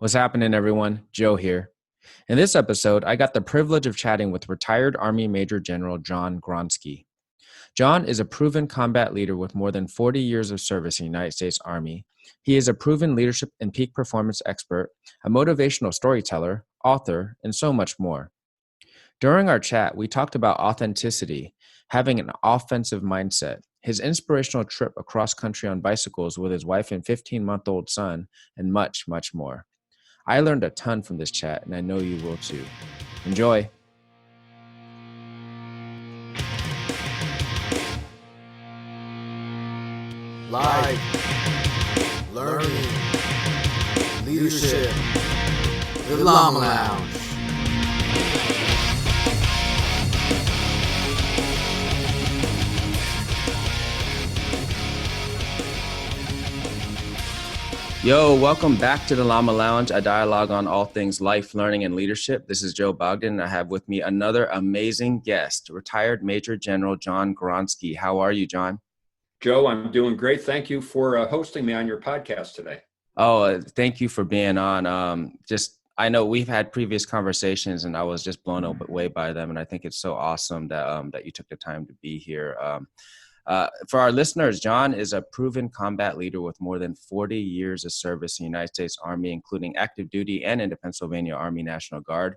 What's happening, everyone? Joe here. In this episode, I got the privilege of chatting with retired Army Major General John Gronski. John is a proven combat leader with more than 40 years of service in the United States Army. He is a proven leadership and peak performance expert, a motivational storyteller, author, and so much more. During our chat, we talked about authenticity, having an offensive mindset, his inspirational trip across country on bicycles with his wife and 15-month-old son, and much, much more. I learned a ton from this chat, and I know you will too. Enjoy. Life, learning, leadership, the Llama Lounge. Yo, welcome back to the Llama Lounge, a dialogue on all things life, learning, and leadership. This is Joe Bogdan, and I have with me another amazing guest, retired Major General John Gronski. How are you, John? Joe, I'm doing great. Thank you for hosting me on your podcast today. Oh, thank you for being on. I know we've had previous conversations, and I was just blown away by them, and I think it's so awesome that you took the time to be here. For our listeners, John is a proven combat leader with more than 40 years of service in the United States Army, including active duty and in the Pennsylvania Army National Guard.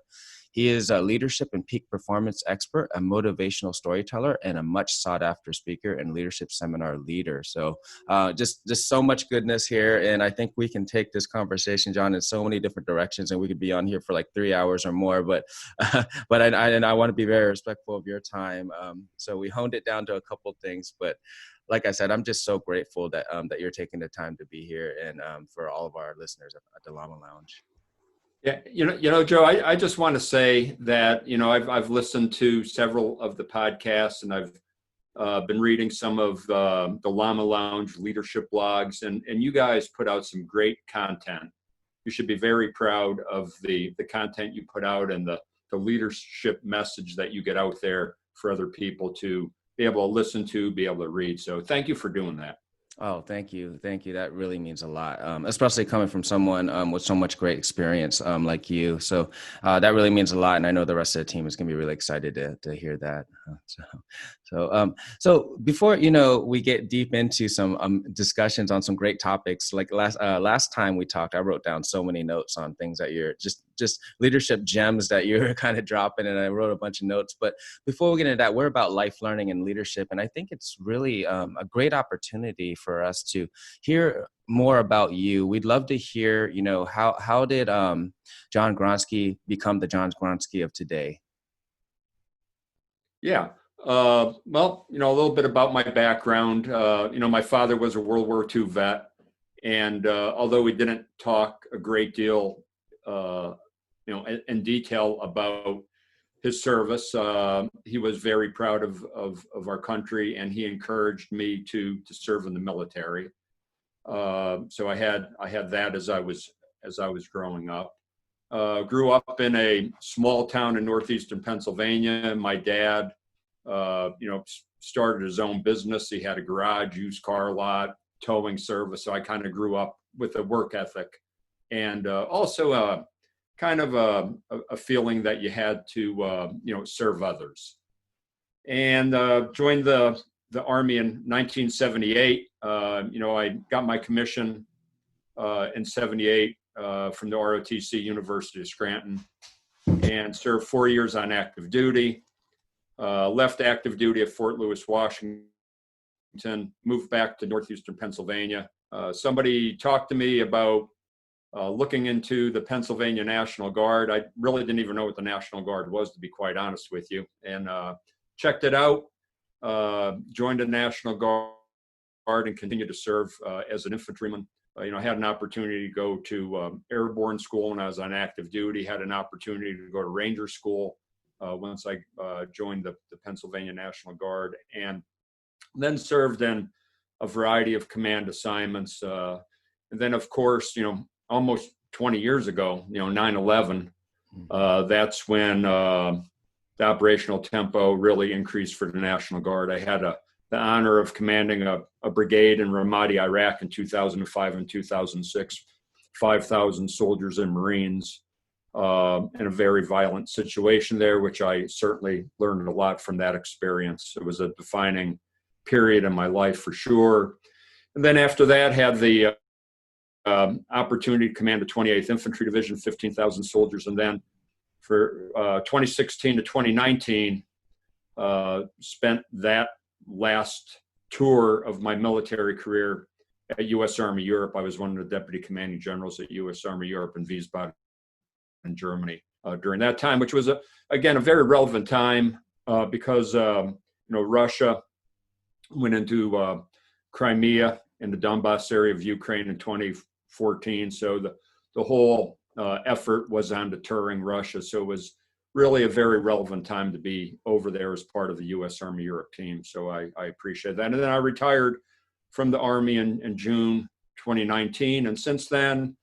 He is a leadership and peak performance expert, a motivational storyteller, and a much sought after speaker and leadership seminar leader. So just so much goodness here. And I think we can take this conversation, John, in so many different directions, and we could be on here for like 3 hours or more, but I want to be very respectful of your time. So we honed it down to a couple things, but like I said, I'm just so grateful that you're taking the time to be here, and for all of our listeners at the Llama Lounge. Yeah, Joe, I just want to say that, I've listened to several of the podcasts, and I've been reading some of the Llama Lounge leadership blogs, and you guys put out some great content. You should be very proud of the content you put out and the leadership message that you get out there for other people to be able to listen to, be able to read. So thank you for doing that. Oh, thank you. Thank you. That really means a lot, especially coming from someone with so much great experience like you. So that really means a lot. And I know the rest of the team is going to be really excited to hear that. So before, we get deep into some discussions on some great topics, like last time we talked, I wrote down so many notes on things that you're just leadership gems that you're kind of dropping, and I wrote a bunch of notes. But before we get into that, we're about life, learning, and leadership, and I think it's really a great opportunity for us to hear more about you. We'd love to hear, how did John Gronski become the John Gronski of today? Yeah. Well, a little bit about my background. My father was a World War II vet, and although we didn't talk a great deal in detail about his service, he was very proud of our country, and he encouraged me to serve in the military. So I had that as I was growing up. Grew up in a small town in northeastern Pennsylvania. My dad, started his own business. He had a garage, used car lot, towing service. So I kind of grew up with a work ethic, and also kind of a feeling that you had to, serve others. And joined the Army in 1978. I got my commission in 78 from the ROTC, University of Scranton, and served 4 years on active duty. Left active duty at Fort Lewis, Washington, moved back to northeastern Pennsylvania. Somebody talked to me about looking into the Pennsylvania National Guard. I really didn't even know what the National Guard was, to be quite honest with you, and checked it out, joined the National Guard, and continued to serve as an infantryman. I had an opportunity to go to airborne school when I was on active duty, had an opportunity to go to Ranger School once I joined the Pennsylvania National Guard, and then served in a variety of command assignments. And then, of course, almost 20 years ago, 9/11, that's when the operational tempo really increased for the National Guard. I had the honor of commanding a brigade in Ramadi, Iraq in 2005 and 2006 5,000 soldiers and Marines in a very violent situation there, which I certainly learned a lot from that experience. It was a defining period in my life for sure. And then after that, had the opportunity to command the 28th Infantry Division, 15,000 soldiers. And then for 2016 to 2019, spent that last tour of my military career at U.S. Army Europe. I was one of the deputy commanding generals at U.S. Army Europe in Wiesbaden in Germany during that time, which was, again, a very relevant time because, Russia went into Crimea and the Donbass area of Ukraine in 2014. So the whole effort was on deterring Russia. So it was really a very relevant time to be over there as part of the U.S. Army Europe team. So I appreciate that. And then I retired from the Army in June 2019. And since then,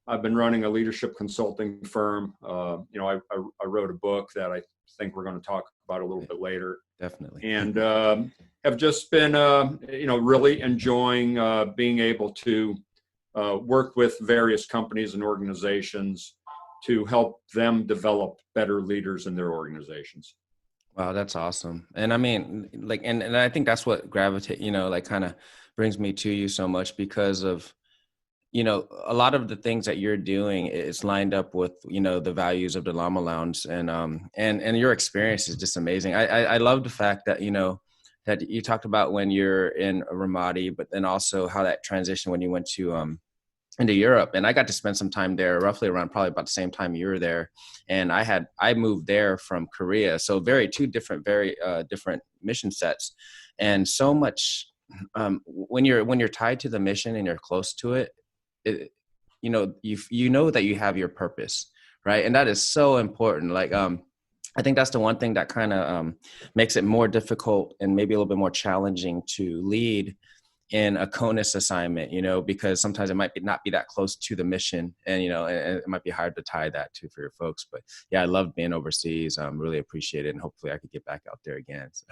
I've been running a leadership consulting firm. I wrote a book that I think we're going to talk about a little bit later. Definitely. And have just been, really enjoying being able to work with various companies and organizations to help them develop better leaders in their organizations. Wow, that's awesome. And I mean, and I think that's what kind of brings me to you so much, because of, a lot of the things that you're doing is lined up with, the values of the Llama Lounge, and your experience is just amazing. I love the fact that, that you talked about when you're in Ramadi, but then also how that transition when you went to, into Europe. And I got to spend some time there roughly around probably about the same time you were there. And I moved there from Korea. So two different mission sets. And so much, when you're tied to the mission and you're close to it, you know that you have your purpose, right? And that is so important. I think that's the one thing that kind of makes it more difficult and maybe a little bit more challenging to lead in a CONUS assignment, because sometimes it might not be that close to the mission, and it might be hard to tie that to for your folks. But yeah, I loved being overseas. Really appreciate it, and hopefully I could get back out there again. So.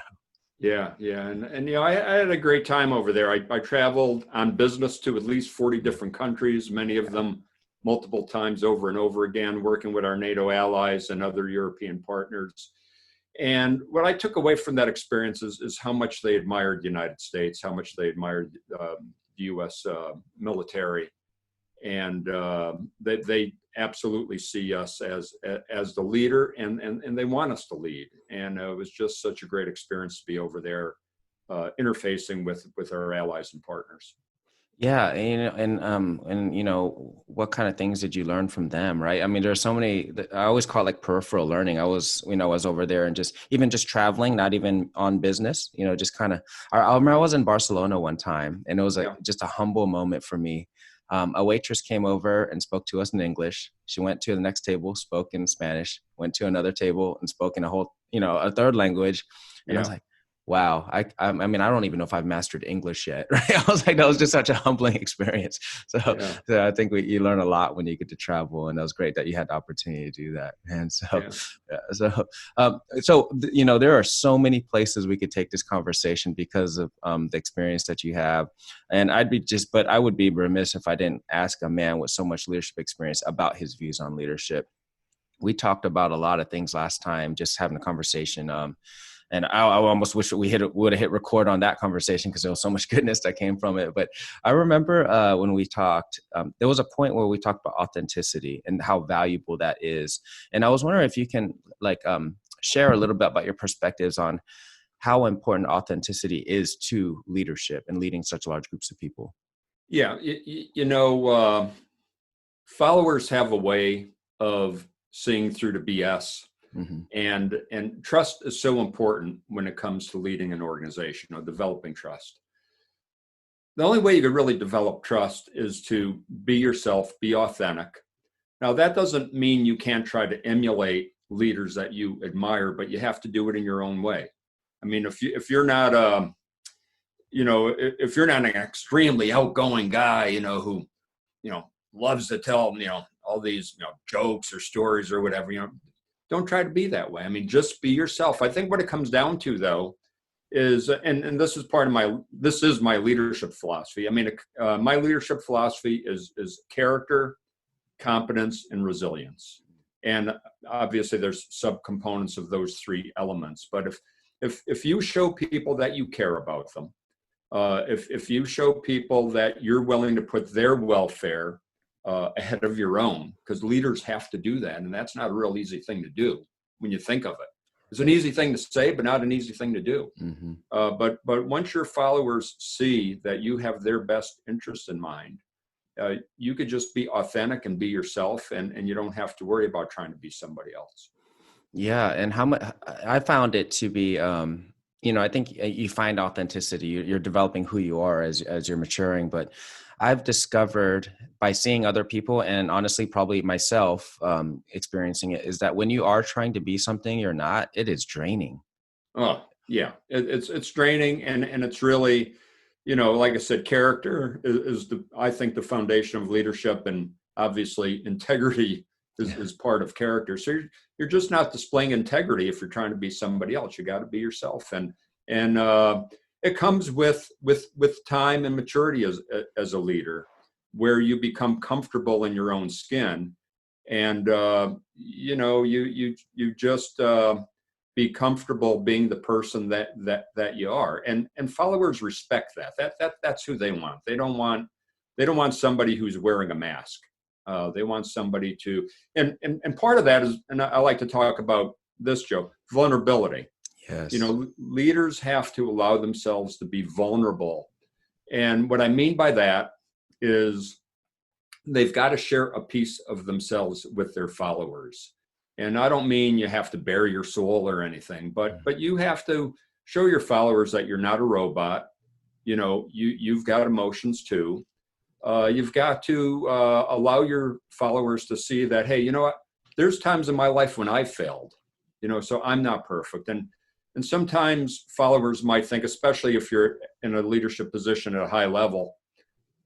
Yeah. And I had a great time over there. I traveled on business to at least 40 different countries, many of them multiple times over and over again, working with our NATO allies and other European partners. And what I took away from that experience is how much they admired the United States, how much they admired the U.S. Military, and that they absolutely see us as the leader, and they want us to lead. And it was just such a great experience to be over there, interfacing with our allies and partners. Yeah, and what kind of things did you learn from them, right? I mean, there's so many. I always call it peripheral learning. I was over there and just traveling, not even on business. Just kind of. I remember I was in Barcelona one time, and it was just a humble moment for me. A waitress came over and spoke to us in English. She went to the next table, spoke in Spanish. Went to another table and spoke in a third language, and I was like, wow, I mean, I don't even know if I've mastered English yet, right? I was like, that was just such a humbling experience. So I think you learn a lot when you get to travel, and that was great that you had the opportunity to do that. And so there are so many places we could take this conversation because of the experience that you have. And but I would be remiss if I didn't ask a man with so much leadership experience about his views on leadership. We talked about a lot of things last time, just having a conversation. And I almost wish we would have hit record on that conversation because there was so much goodness that came from it. But I remember when we talked, there was a point where we talked about authenticity and how valuable that is. And I was wondering if you can share a little bit about your perspectives on how important authenticity is to leadership and leading such large groups of people. Yeah, followers have a way of seeing through the BS. Mm-hmm. And trust is so important when it comes to leading an organization or developing trust. The only way you can really develop trust is to be yourself, be authentic. Now, that doesn't mean you can't try to emulate leaders that you admire, but you have to do it in your own way. I mean, if you're not if you're not an extremely outgoing guy, who loves to tell all these jokes or stories or whatever, don't try to be that way. I mean, just be yourself. I think what it comes down to, though, is, and this is my leadership philosophy. I mean, my leadership philosophy is character, competence, and resilience. And obviously there's subcomponents of those three elements. But if you show people that you care about them, if you show people that you're willing to put their welfare ahead of your own, because leaders have to do that, and that's not a real easy thing to do when you think of it. It's an easy thing to say, but not an easy thing to do. Mm-hmm. But once your followers see that you have their best interest in mind, you could just be authentic and be yourself, and you don't have to worry about trying to be somebody else. Yeah, and how much I found it to be, I think you find authenticity. You're developing who you are as you're maturing. But I've discovered by seeing other people, and honestly, probably myself, experiencing it, is that when you are trying to be something you're not, it is draining. Oh, yeah, it's draining, and it's really, like I said, character is I think the foundation of leadership, and obviously integrity is part of character. So you're just not displaying integrity if you're trying to be somebody else. You got to be yourself, and it comes with time and maturity as a leader, where you become comfortable in your own skin, and you just be comfortable being the person that you are, and followers respect that's who they want. They don't want somebody who's wearing a mask. They want somebody to, and part of that is, and I like to talk about this, Joe, vulnerability. Yes. Leaders have to allow themselves to be vulnerable. And what I mean by that is they've got to share a piece of themselves with their followers. And I don't mean you have to bare your soul or anything, but you have to show your followers that you're not a robot. You've got emotions too. You've got to allow your followers to see that, hey, you know what? There's times in my life when I failed, so I'm not perfect. And sometimes followers might think, especially if you're in a leadership position at a high level,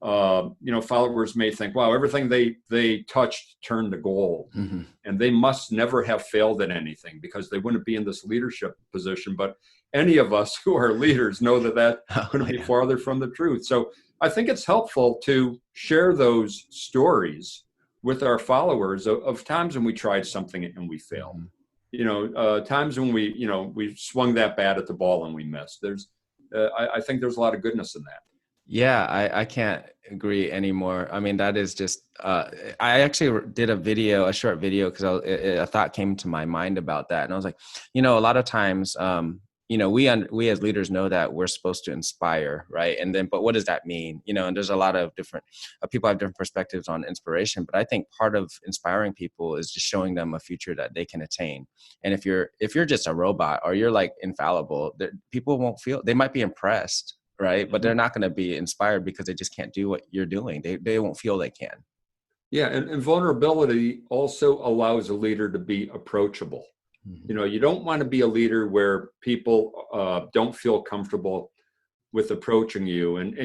followers may think, wow, everything they touched turned to gold. Mm-hmm. And they must never have failed at anything, because they wouldn't be in this leadership position. But any of us who are leaders know that couldn't be farther from the truth. So I think it's helpful to share those stories with our followers of times when we tried something and we failed. Mm-hmm. Times when we swung that bat at the ball and we missed. I think there's a lot of goodness in that. Yeah, I can't agree anymore. I mean, that is just, I actually did a short video, because a thought came to my mind about that. And I was like, a lot of times, we as leaders know that we're supposed to inspire, right? And then, but what does that mean? And there's a lot of different people have different perspectives on inspiration. But I think part of inspiring people is just showing them a future that they can attain. And if you're just a robot, or you're like infallible, people won't feel, they might be impressed, right? But they're not going to be inspired, because they just can't do what you're doing. They won't feel they can. Yeah, and vulnerability also allows a leader to be approachable. Mm-hmm. You don't want to be a leader where people don't feel comfortable with approaching you. And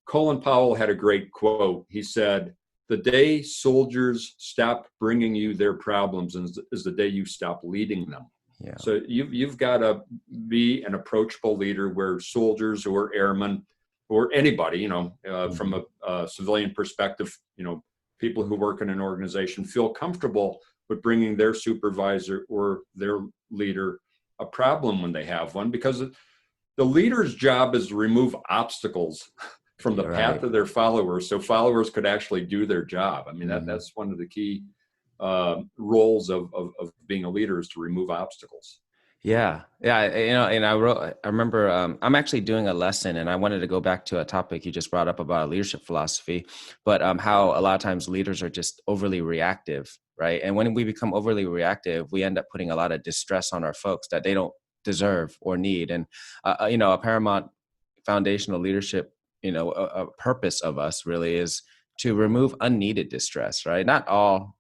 Colin Powell had a great quote. He said, "The day soldiers stop bringing you their problems is the day you stop leading them." Yeah. So you've got to be an approachable leader, where soldiers or airmen or anybody, from a civilian perspective, people who work in an organization feel comfortable with bringing their supervisor or their leader a problem when they have one, because the leader's job is to remove obstacles from the path of their followers, so followers could actually do their job. I mean, that's one of the key roles of being a leader, is to remove obstacles. Yeah. And I remember, I'm actually doing a lesson, and I wanted to go back to a topic you just brought up about leadership philosophy, but how a lot of times leaders are just overly reactive, right? And when we become overly reactive, we end up putting a lot of distress on our folks that they don't deserve or need. And, a paramount foundational leadership, a purpose of us really is to remove unneeded distress, right? Not all,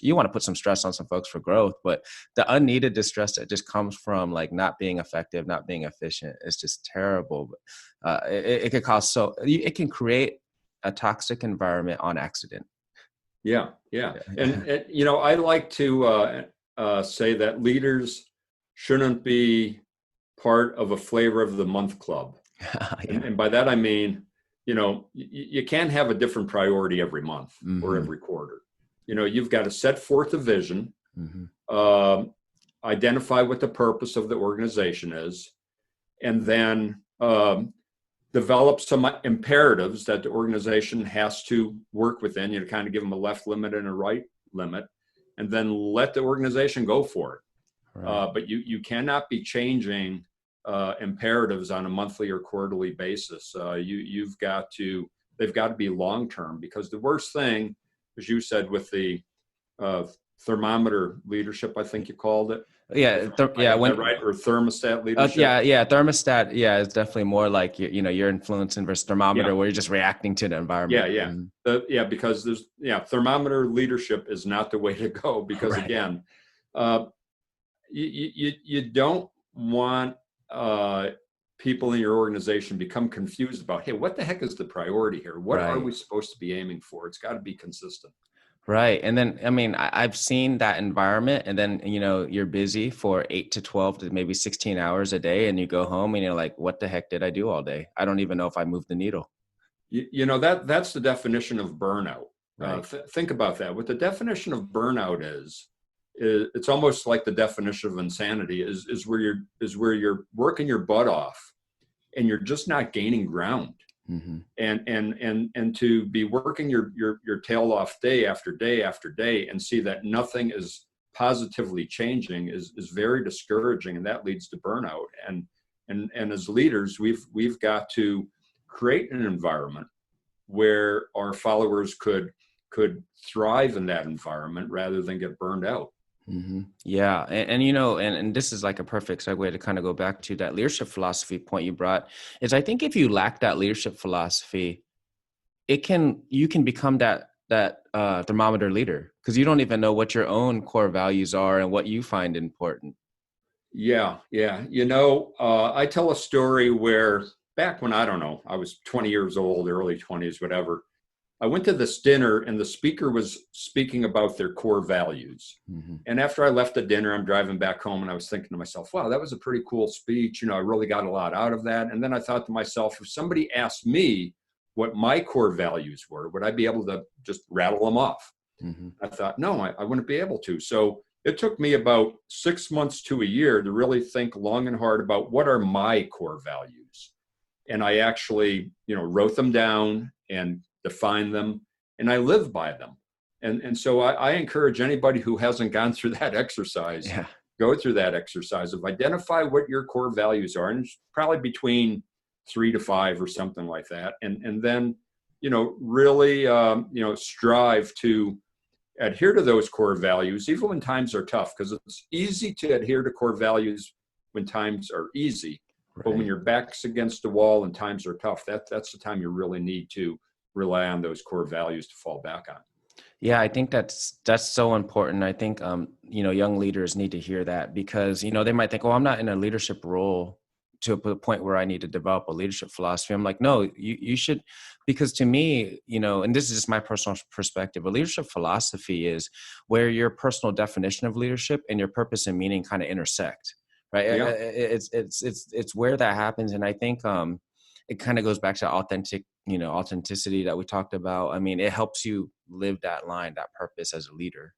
you want to put some stress on some folks for growth, but the unneeded distress that just comes from like not being effective, not being efficient, is just terrible. It could cause, it can create a toxic environment on accident. Yeah. And I like to say that leaders shouldn't be part of a flavor of the month club. And by that, I mean, you can't have a different priority every month or Mm-hmm. every quarter. You've got to set forth a vision, Mm-hmm. identify what the purpose of the organization is, and then develop some imperatives that the organization has to work within. Kind of give them a left limit and a right limit, and then let the organization go for it. Right. But you cannot be changing imperatives on a monthly or quarterly basis. They've got to be long term, because the worst thing, as you said, with the thermometer leadership, I think you called it. Yeah. I have that right, or thermostat leadership. Yeah. Thermostat. Yeah. It's definitely more like, you're influencing versus thermometer, Yeah. where you're just reacting to the environment. Yeah. Because thermometer leadership is not the way to go, because Right. again, you don't want people in your organization become confused about, hey, what the heck is the priority here? What are we supposed to be aiming for? It's got to be consistent. Right. And then, I've seen that environment, and then, you're busy for 8 to 12 to maybe 16 hours a day, and you go home and you're like, what the heck did I do all day? I don't even know if I moved the needle. That's the definition of burnout. Right. Think about that. What the definition of burnout is it's almost like the definition of insanity is where you're working your butt off and you're just not gaining ground. Mm-hmm. And to be working your tail off day after day after day and see that nothing is positively changing is very discouraging, and that leads to burnout. And as leaders, we've got to create an environment where our followers could thrive in that environment rather than get burned out. Mm-hmm. Yeah. And this is like a perfect segue to kind of go back to that leadership philosophy point you brought, is I think if you lack that leadership philosophy, you can become that thermometer leader, because you don't even know what your own core values are and what you find important. Yeah. I tell a story where back when, I don't know, I was 20 years old, early 20s, whatever, I went to this dinner and the speaker was speaking about their core values. Mm-hmm. And after I left the dinner, I'm driving back home and I was thinking to myself, wow, that was a pretty cool speech. I really got a lot out of that. And then I thought to myself, if somebody asked me what my core values were, would I be able to just rattle them off? Mm-hmm. I thought, no, I wouldn't be able to. So it took me about 6 months to a year to really think long and hard about what are my core values. And I actually, wrote them down and define them, and I live by them. And so I encourage anybody who hasn't gone through that exercise, go through that exercise of identify what your core values are, and it's probably between 3 to 5 or something like that. And then, really, strive to adhere to those core values, even when times are tough, because it's easy to adhere to core values when times are easy. Right. But when your back's against the wall and times are tough, that's the time you really need to rely on those core values to fall back on. Yeah, I think that's so important. I think, young leaders need to hear that, because, they might think, oh, I'm not in a leadership role to a point where I need to develop a leadership philosophy. I'm like, no, you should, because to me, and this is just my personal perspective, a leadership philosophy is where your personal definition of leadership and your purpose and meaning kind of intersect, right? Yeah. It's where that happens. And I think, it kind of goes back to authenticity that we talked about. It helps you live that line, that purpose as a leader.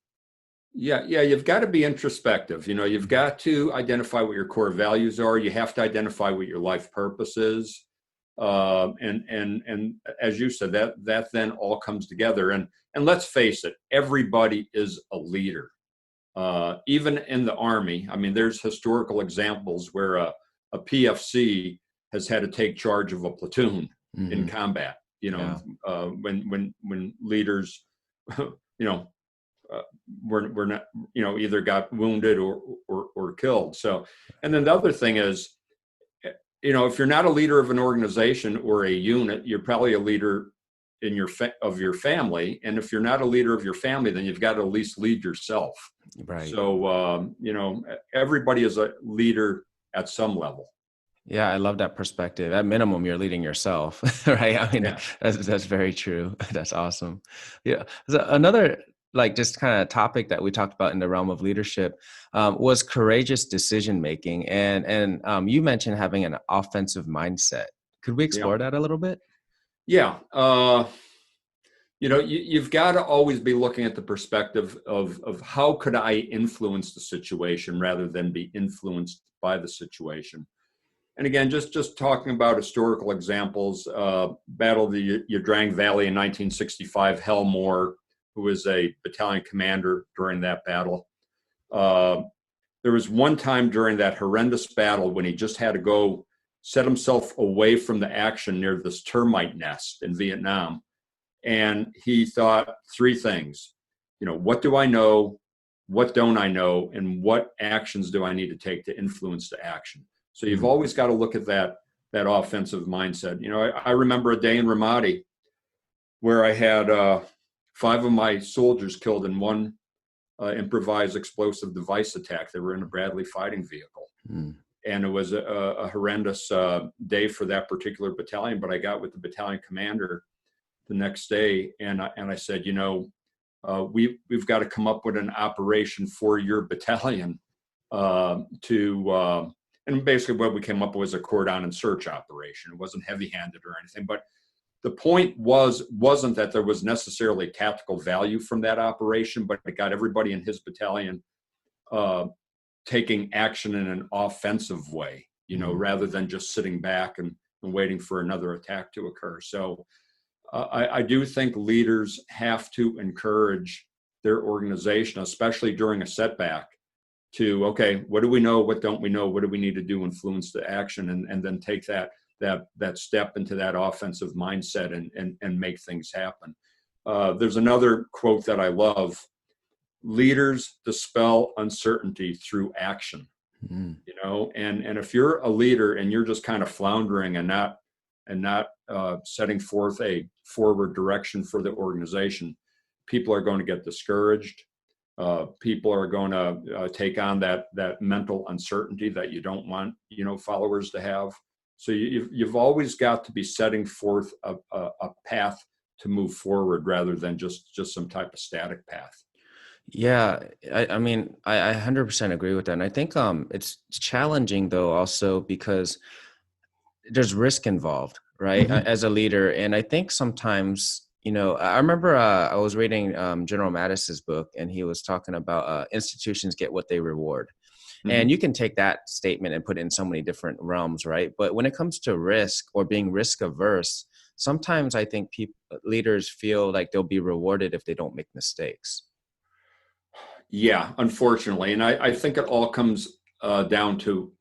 Yeah. You've got to be introspective. You've got to identify what your core values are. You have to identify what your life purpose is. And as you said, that then all comes together. And let's face it, everybody is a leader. Even in the Army, there's historical examples where a PFC has had to take charge of a platoon in combat, when leaders, were not, either got wounded or killed. So, and then the other thing is, if you're not a leader of an organization or a unit, you're probably a leader in your family. And if you're not a leader of your family, then you've got to at least lead yourself. Right. So, everybody is a leader at some level. Yeah, I love that perspective. At minimum, you're leading yourself, right? That's very true. That's awesome. Yeah. So another just kind of topic that we talked about in the realm of leadership was courageous decision making, and you mentioned having an offensive mindset. Could we explore that a little bit? Yeah. You've got to always be looking at the perspective of how could I influence the situation rather than be influenced by the situation. And again, just talking about historical examples, Battle of the Yadrang Valley in 1965, Helmore, who was a battalion commander during that battle. There was one time during that horrendous battle when he just had to go set himself away from the action near this termite nest in Vietnam. And he thought three things. What do I know? What don't I know? And what actions do I need to take to influence the action? So you've always got to look at that offensive mindset. I remember a day in Ramadi where I had 5 of my soldiers killed in one improvised explosive device attack. They were in a Bradley fighting vehicle. And it was a horrendous day for that particular battalion. But I got with the battalion commander the next day, and I said, we've got to come up with an operation for your battalion and basically what we came up with was a cordon and search operation. It wasn't heavy-handed or anything, but the point wasn't that there was necessarily tactical value from that operation, but it got everybody in his battalion taking action in an offensive way, rather than just sitting back and waiting for another attack to occur. So I do think leaders have to encourage their organization, especially during a setback, to, okay, what do we know? What don't we know? What do we need to do? Influence the action, and then take that step into that offensive mindset and make things happen. There's another quote that I love: leaders dispel uncertainty through action. And if you're a leader and you're just kind of floundering and not setting forth a forward direction for the organization, people are going to get discouraged. People are going to take on that mental uncertainty that you don't want, followers to have. So you've always got to be setting forth a path to move forward rather than just some type of static path. Yeah, I mean, I 100% agree with that. And I think it's challenging though also because there's risk involved, right? As a leader. And I think sometimes, I remember I was reading General Mattis's book, and he was talking about institutions get what they reward. And you can take that statement and put it in so many different realms, right? But when it comes to risk or being risk averse, sometimes I think leaders feel like they'll be rewarded if they don't make mistakes. Yeah, unfortunately. And I think it all comes down to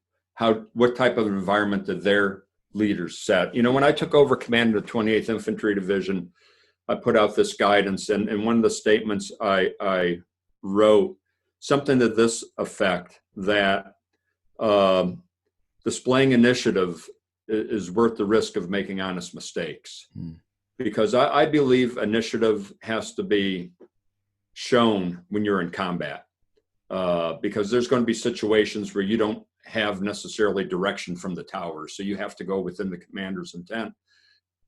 what type of environment that their leaders set. When I took over command of the 28th Infantry Division, I put out this guidance, and one of the statements I wrote, something to this effect, that displaying initiative is worth the risk of making honest mistakes. Because I believe initiative has to be shown when you're in combat, because there's going to be situations where you don't have necessarily direction from the tower, so you have to go within the commander's intent.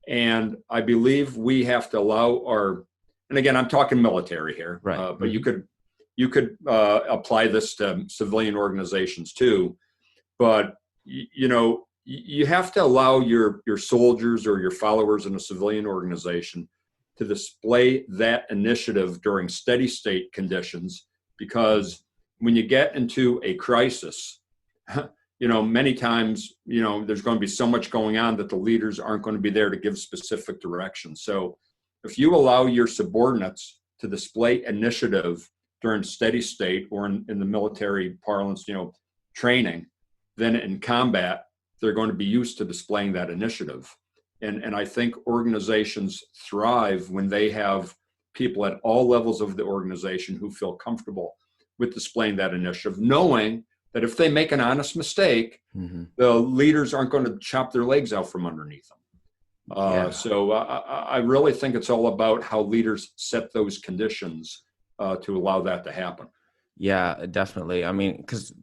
And I believe we have to allow and again, I'm talking military here, right? But you could apply this to civilian organizations too. But you have to allow your soldiers or your followers in a civilian organization to display that initiative during steady state conditions, because when you get into a crisis, many times, there's going to be so much going on that the leaders aren't going to be there to give specific direction. So if you allow your subordinates to display initiative during steady state, or in the military parlance, training, then in combat, they're going to be used to displaying that initiative. And I think organizations thrive when they have people at all levels of the organization who feel comfortable with displaying that initiative, knowing that if they make an honest mistake, the leaders aren't going to chop their legs out from underneath them. So I really think it's all about how leaders set those conditions to allow that to happen. Yeah, definitely. I mean, because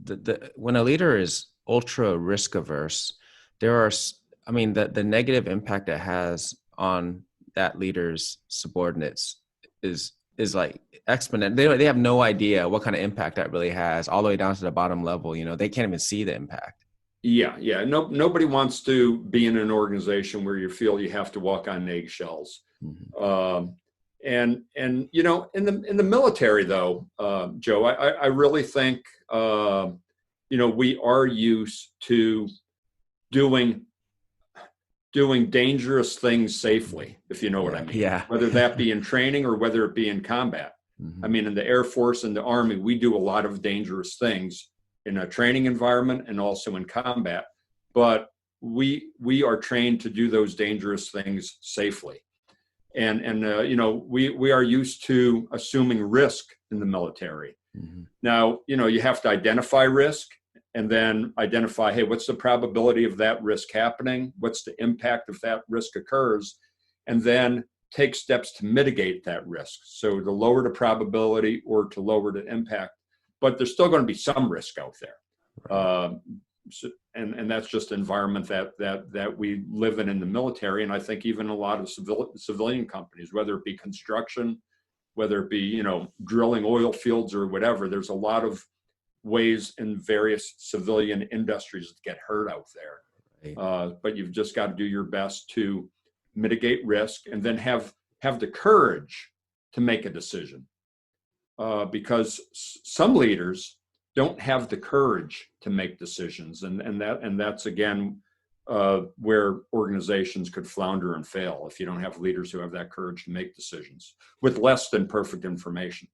when a leader is ultra risk averse, the negative impact it has on that leader's subordinates is like exponential. They have no idea what kind of impact that really has, all the way down to the bottom level. They can't even see the impact. Yeah. No, nobody wants to be in an organization where you feel you have to walk on eggshells. Mhm. Um, and in the military though, Joe, I really think we are used to doing doing dangerous things safely, if you know what I Yeah, mean, yeah. whether that be in training or whether it be in combat. I Mhm. mean, in the Air Force and the Army, we do a lot of dangerous things in a training environment and also in combat. But we are trained to do those dangerous things safely, and we are used to assuming risk in the military. Mhm. Now, you have to identify risk and then identify, hey, what's the probability of that risk happening? What's the impact if that risk occurs? And then take steps to mitigate that risk. So to lower the probability or to lower the impact. But there's still going to be some risk out there. Right. And that's just the environment that we live in the military. And I think even a lot of civilian companies, whether it be construction, whether it be, drilling oil fields or whatever, there's a lot of ways in various civilian industries to get hurt out there. Right. But you've just got to do your best to mitigate risk and then have the courage to make a decision. Because some leaders don't have the courage to make decisions, and that's again where organizations could flounder and fail if you don't have leaders who have that courage to make decisions with less than perfect information.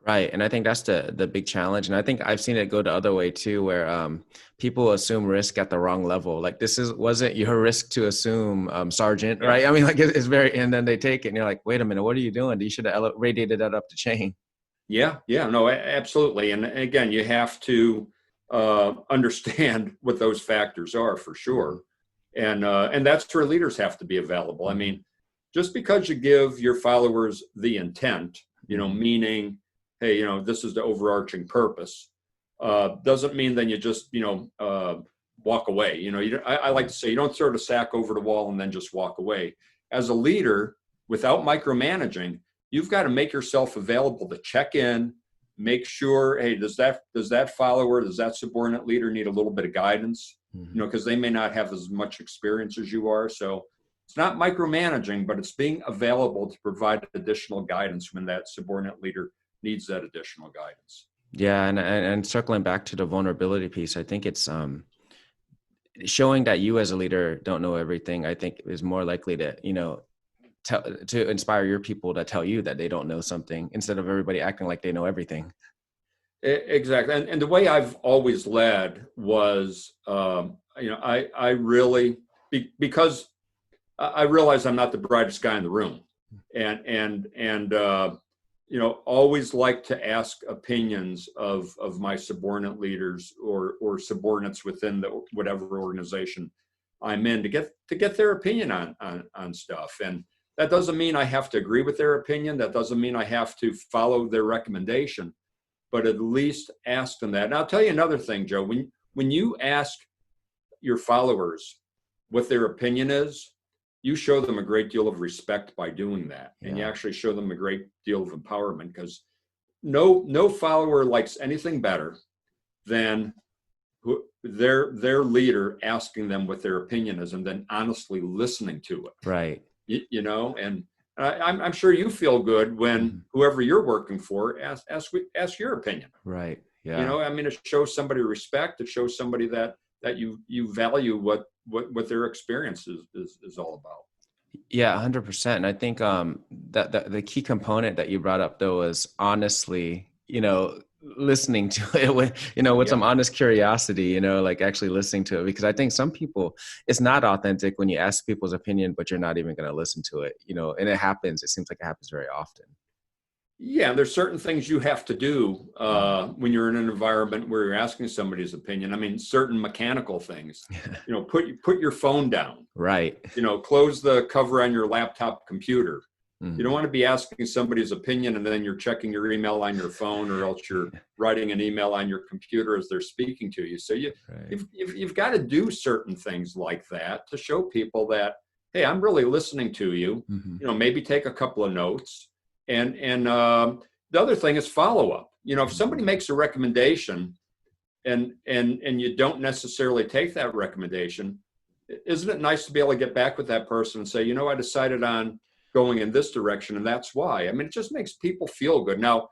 Right. And I think that's the big challenge. And I think I've seen it go the other way too, where people assume risk at the wrong level. Like wasn't your risk to assume sergeant, Yeah. right? I mean, like it's very, and then they take it and you're like, wait a minute, what are you doing? You should have radiated that up the chain. Yeah, no, absolutely. And again, you have to understand what those factors are for sure. And that's where leaders have to be available. I mean, just because you give your followers the intent, meaning, hey, this is the overarching purpose, doesn't mean then you just, walk away. I like to say, you don't throw the sack over the wall and then just walk away. As a leader, without micromanaging, you've got to make yourself available to check in, make sure, hey, does that follower, does that subordinate leader need a little bit of guidance? Because they may not have as much experience as you are. So it's not micromanaging, but it's being available to provide additional guidance when that subordinate leader needs that additional guidance. Yeah. And circling back to the vulnerability piece, I think it's showing that you as a leader don't know everything, I think is more likely to, to inspire your people to tell you that they don't know something instead of everybody acting like they know everything. Exactly. And the way I've always led was, I really, because I realize I'm not the brightest guy in the room, and always like to ask opinions of my subordinate leaders or subordinates within whatever organization I'm in to get their opinion on stuff. And that doesn't mean I have to agree with their opinion. That doesn't mean I have to follow their recommendation, but at least ask them that. And I'll tell you another thing, Joe, when you ask your followers what their opinion is, you show them a great deal of respect by doing that. And you actually show them a great deal of empowerment, because no follower likes anything better than their leader asking them what their opinion is and then honestly listening to it. Right. And I'm sure you feel good when whoever you're working for ask your opinion. Right. Yeah. I mean, it shows somebody respect. It shows somebody that you value what their experience is all about. Yeah, 100%. And I think that the key component that you brought up though is honestly, listening to it with, with some honest curiosity, like actually listening to it, because I think some people, it's not authentic when you ask people's opinion, but you're not even going to listen to it, and it happens. It seems like it happens very often. Yeah, there's certain things you have to do when you're in an environment where you're asking somebody's opinion. I mean, certain mechanical things, put your phone down, right? Close the cover on your laptop computer. Mm-hmm. You don't want to be asking somebody's opinion and then you're checking your email on your phone, or else you're writing an email on your computer as they're speaking to you. So you've got to do certain things like that to show people that, hey, I'm really listening to you. Mm-hmm. Maybe take a couple of notes. And the other thing is follow up. If somebody makes a recommendation, and you don't necessarily take that recommendation, isn't it nice to be able to get back with that person and say, I decided on going in this direction, and that's why. I mean, it just makes people feel good. Now,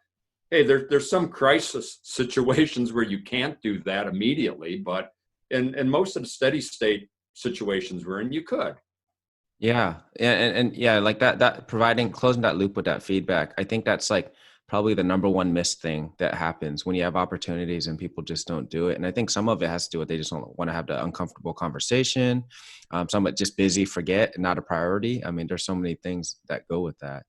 hey, there's some crisis situations where you can't do that immediately, but in most of the steady state situations we're in, you could. Yeah. And yeah, like that closing that loop with that feedback. I think that's like probably the number one missed thing that happens when you have opportunities and people just don't do it. And I think some of it has to do with they just don't want to have the uncomfortable conversation. Some of it just busy, forget, not a priority. I mean, there's so many things that go with that.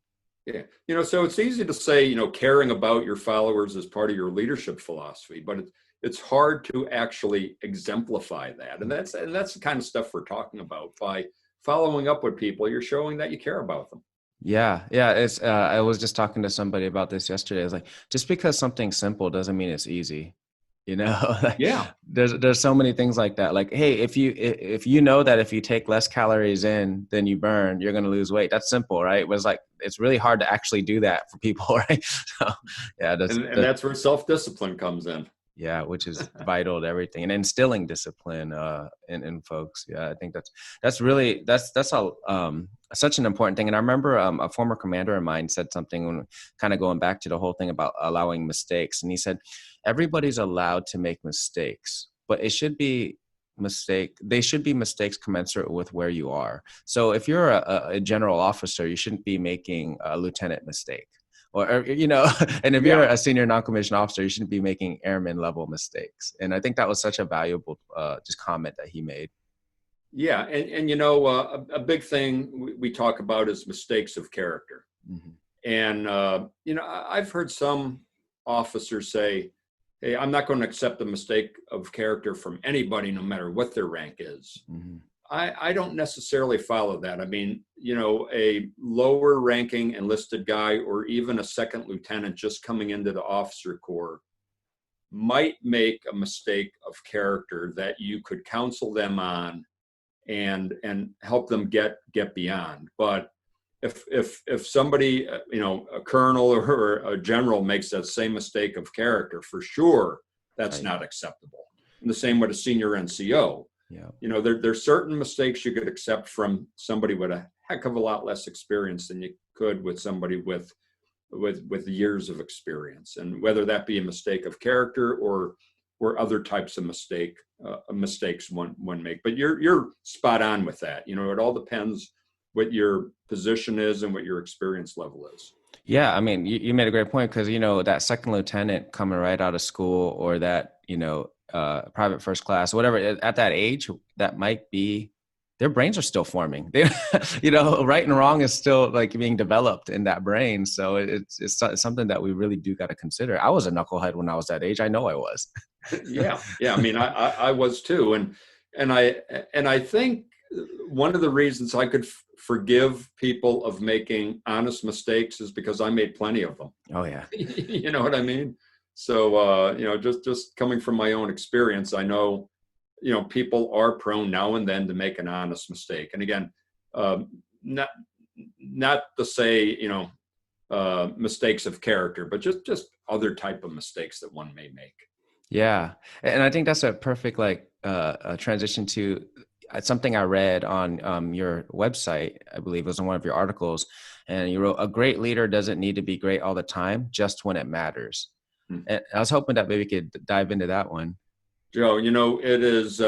Yeah. So it's easy to say, caring about your followers is part of your leadership philosophy, but it's hard to actually exemplify that. And that's the kind of stuff we're talking about. By following up with people, you're showing that you care about them. Yeah. Yeah. It's, I was just talking to somebody about this yesterday. It's like, just because something's simple doesn't mean it's easy. Like, Yeah. there's so many things like that. Like, hey, if you know that if you take less calories in than you burn, you're going to lose weight. That's simple, right? It was like, it's really hard to actually do that for people, right? So yeah, And that's where self-discipline comes in. Yeah, which is vital to everything, and instilling discipline in folks. Yeah, I think that's really such an important thing. And I remember a former commander of mine said something when kind of going back to the whole thing about allowing mistakes, and he said everybody's allowed to make mistakes, but it should be they should be mistakes commensurate with where you are. So if you're a general officer, you shouldn't be making a lieutenant mistake. And if you're a senior non-commissioned officer, you shouldn't be making airman level mistakes. And I think that was such a valuable just comment that he made. Yeah. And a big thing we talk about is mistakes of character. Mm-hmm. And, I've heard some officers say, hey, I'm not going to accept a mistake of character from anybody, no matter what their rank is. Mm-hmm. I don't necessarily follow that. I mean, a lower ranking enlisted guy or even a second lieutenant just coming into the officer corps might make a mistake of character that you could counsel them on and help them get beyond. But if somebody, a colonel or a general makes that same mistake of character, for sure, that's right. Not acceptable. And the same with a senior NCO. Yeah. There's certain mistakes you could accept from somebody with a heck of a lot less experience than you could with somebody with years of experience, and whether that be a mistake of character or other types of mistakes one make. But you're spot on with that. It all depends what your position is and what your experience level is. Yeah, I mean, you made a great point, because that second lieutenant coming right out of school, or that private first class, whatever, at that age, that might be, their brains are still forming. They, right and wrong is still like being developed in that brain. So it's something that we really do got to consider. I was a knucklehead when I was that age. I know I was. Yeah. I mean, I was too, and I think one of the reasons I could forgive people of making honest mistakes is because I made plenty of them. Oh yeah. You know what I mean? So, just coming from my own experience, I know, people are prone now and then to make an honest mistake. And again, not to say, mistakes of character, but just other type of mistakes that one may make. Yeah. And I think that's a perfect, transition to something I read on your website. I believe it was in one of your articles, and you wrote, a great leader doesn't need to be great all the time, just when it matters. And I was hoping that maybe we could dive into that one. Joe, it is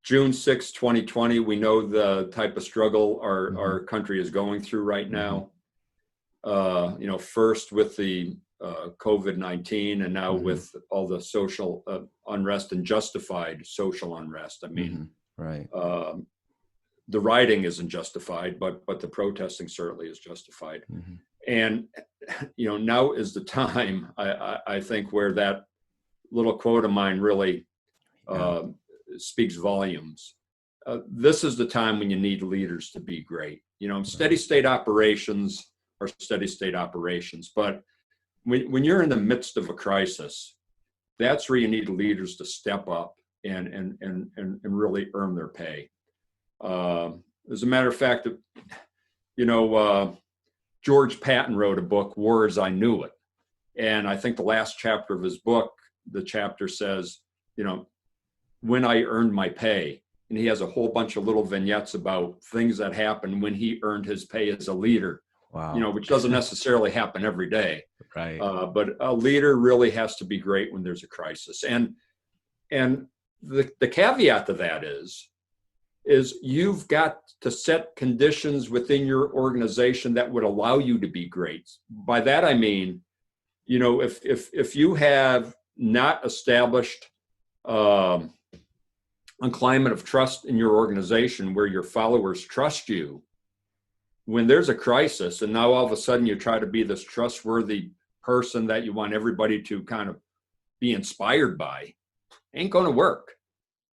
June 6, 2020. We know the type of struggle our country is going through right now. First with the COVID-19, and now with all the social unrest and justified social unrest. I mean, right. The rioting isn't justified, but the protesting certainly is justified. And, now is the time, I think, where that little quote of mine really speaks volumes. This is the time when you need leaders to be great. Steady state operations are steady state operations, but when you're in the midst of a crisis, that's where you need leaders to step up and really earn their pay. As a matter of fact, George Patton wrote a book, War as I Knew It. And I think the last chapter of his book the chapter says, you know, when I earned my pay. And he has a whole bunch of little vignettes about things that happened when he earned his pay as a leader, you know, Wow. which doesn't necessarily happen every day. Right. But a leader really has to be great when there's a crisis. And the caveat to that is you've got to set conditions within your organization that would allow you to be great. By that, I mean, you know, if you have not established a climate of trust in your organization where your followers trust you, when there's a crisis and now all of a sudden you try to be this trustworthy person that you want everybody to kind of be inspired by, ain't going to work.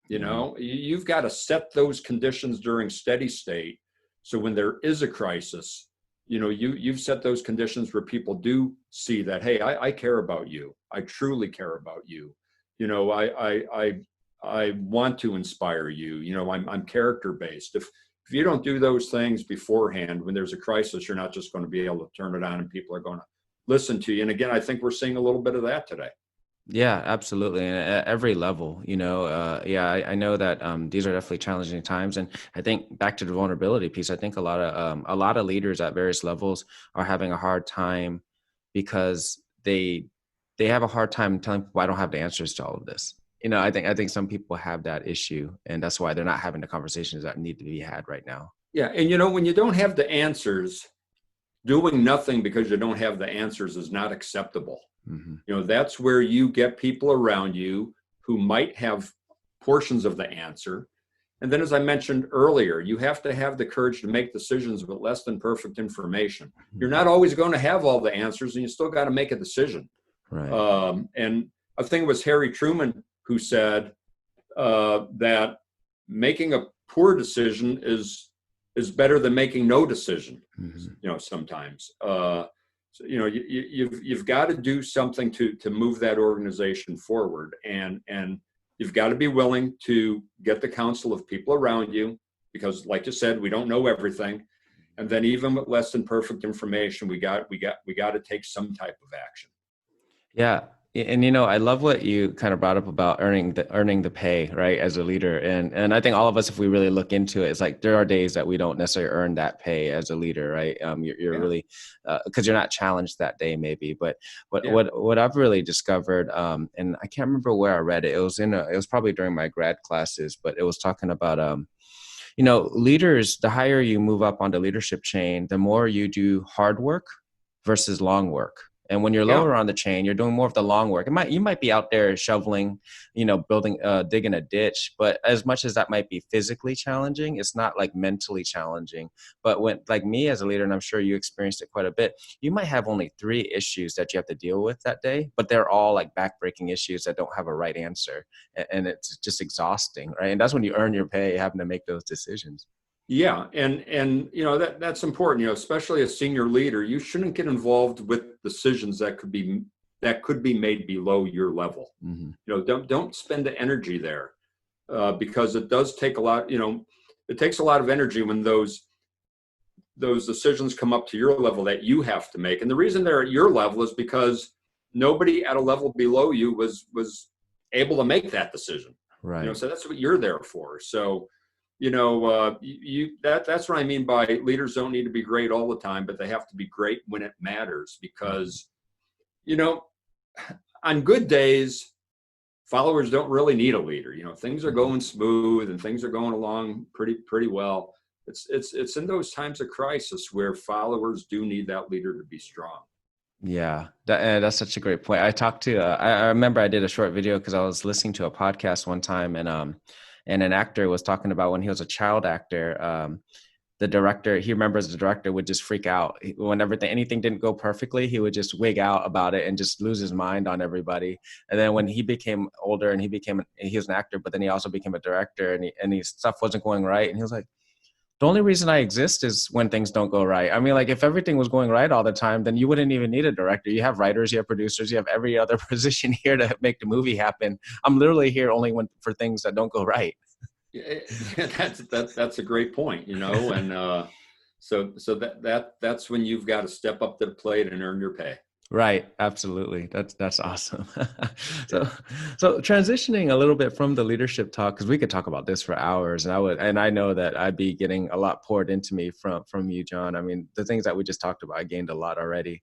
You know, you've got to set those conditions during steady state. So when there is a crisis, you know, you've set those conditions where people do see that, hey, I care about you. I truly care about you. You know, I want to inspire you. You know, I'm character based. If you don't do those things beforehand, when there's a crisis, you're not just going to be able to turn it on and people are going to listen to you. And again, I think we're seeing a little bit of that today. Yeah, absolutely. And at every level, you know, I know that these are definitely challenging times. And I think back to the vulnerability piece, I think a lot of leaders at various levels are having a hard time because they have a hard time telling people I don't have the answers to all of this. You know, I think some people have that issue, and that's why they're not having the conversations that need to be had right now. Yeah. And, you know, when you don't have the answers, doing nothing because you don't have the answers is not acceptable. Mm-hmm. You know, that's where you get people around you who might have portions of the answer. And then, as I mentioned earlier, you have to have the courage to make decisions with less than perfect information. You're not always going to have all the answers, and you still got to make a decision. Right. And I think it was Harry Truman who said that making a poor decision is better than making no decision. Mm-hmm. You know, sometimes. So, you know, you've got to do something to move that organization forward, and you've got to be willing to get the counsel of people around you, because, like you said, we don't know everything, and then even with less than perfect information, we got to take some type of action. Yeah. And, you know, I love what you kind of brought up about earning the pay, right, as a leader. And I think all of us, if we really look into it, it's like there are days that we don't necessarily earn that pay as a leader, right? You're Yeah. really, because you're not challenged that day maybe. But Yeah. what I've really discovered, and I can't remember where I read it. It was probably during my grad classes, but it was talking about, you know, leaders, the higher you move up on the leadership chain, the more you do hard work versus long work. And when you're Yeah. lower on the chain, you're doing more of the long work. You might be out there shoveling, you know, digging a ditch, but as much as that might be physically challenging, it's not like mentally challenging. But when, like me as a leader, and I'm sure you experienced it quite a bit, you might have only 3 issues that you have to deal with that day, but they're all like backbreaking issues that don't have a right answer. And it's just exhausting, right? And that's when you earn your pay, having to make those decisions. Yeah, and you know that's important. You know, especially a senior leader, you shouldn't get involved with decisions that could be made below your level. Mm-hmm. You know, don't spend the energy there, because it does take a lot. You know, it takes a lot of energy when those decisions come up to your level that you have to make. And the reason they're at your level is because nobody at a level below you was able to make that decision. Right. You know, so that's what you're there for. So, you know, that's what I mean by leaders don't need to be great all the time, but they have to be great when it matters, because, you know, on good days, followers don't really need a leader. You know, things are going smooth and things are going along pretty well. It's in those times of crisis where followers do need that leader to be strong. Yeah, that's such a great point. I talked to, I remember I did a short video because I was listening to a podcast one time, and an actor was talking about when he was a child actor, the director, he remembers the director would just freak out whenever anything didn't go perfectly. He would just wig out about it and just lose his mind on everybody. And then when he became older and he was an actor, but then he also became a director, and he stuff wasn't going right. And he was like, the only reason I exist is when things don't go right. I mean, like if everything was going right all the time, then you wouldn't even need a director. You have writers, you have producers, you have every other position here to make the movie happen. I'm literally here only for things that don't go right. Yeah, that's a great point, you know, and so that's when you've got to step up to the plate and earn your pay. Right. Absolutely. That's awesome. So, so transitioning a little bit from the leadership talk, because we could talk about this for hours, and I know that I'd be getting a lot poured into me from you, John. I mean, the things that we just talked about, I gained a lot already.